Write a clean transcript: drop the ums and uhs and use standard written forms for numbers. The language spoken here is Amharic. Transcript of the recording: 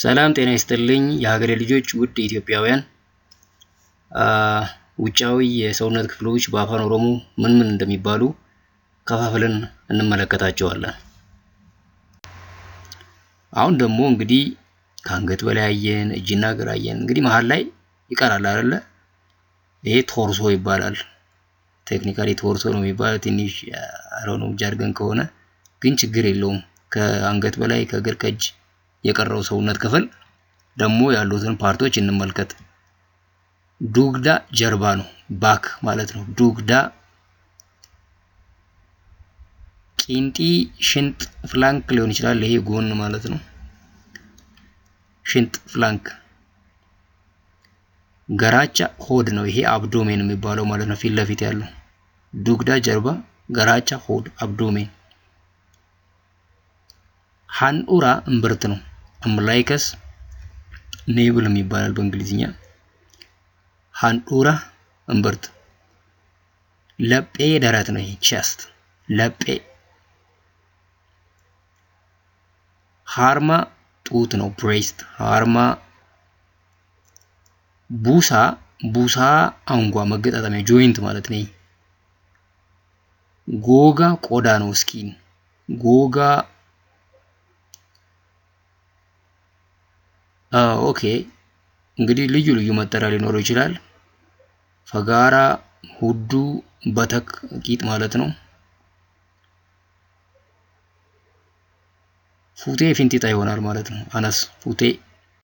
ሰላም ጤና ይስጥልኝ የሀገሬ ልጆች ውድ ኢትዮጵያውያን ውጫዊ የሰውነት ክፍሎች በአፋን ኦሮሞ ምን እንደሚባሉ ከፋፍለን እንመለከታቸዋለን። አሁን ደግሞ እንግዲህ ከአንገት በላይ አየን፣ እጅና እግር አየን። እንግዲህ መሃል ላይ ይቀራል አይደለ? ይሄ ቶርሶ ይባላል። ቴክኒካሊ ቶርሶ ነው የሚባለው። ትንሽ አሮኑ ጃርገን ከሆነ ግን ችግር የለውም። ከአንገት በላይ ከእግር ከእጅ የቀረው ሰውነት ክፍል ደግሞ ያሉትን ፓርቶች እንመልከት። ዱግዳ ጀርባ ነው፣ ባክ ማለት ነው። ዱግዳ ቂንጢ ሽንጥ ፍላንክ ሊሆን ይችላል። ይሄ ጎን ማለት ነው። ሽንጥ ፍላንክ። ገራቻ ሆድ ነው። ይሄ አብዶሜን የሚባለው ማለት ነው። ፊት ለፊት ያለው ዱግዳ ጀርባ፣ ገራቻ ሆድ፣ አብዶሜን። ሃንኡራ እምብርት ነው። አምላይከስ ኔብል የሚባለው በእንግሊዝኛ። ሃንኡራ እምብርት። ለጴ ደረት ነው። ይሄ ቼስት ለጴ። ሃርማ ጡት ነው። ብሬስት ሃርማ። ቡሳ አንጓ መገጣጠሚያ ጆይንት ማለት ነው። ጎጋ ቆዳ ነው። ስኪን ጎጋ። ኦኬ እንግዲህ ልዩ ልዩ መጠሪያ ሊኖረው ይችላል። ፈጋራ ሁዱ በተክ ቂጥ ማለት ነው። ፉቴ ፊንጢጣ ይሆናል ማለት ነው። አነስ ፉቴ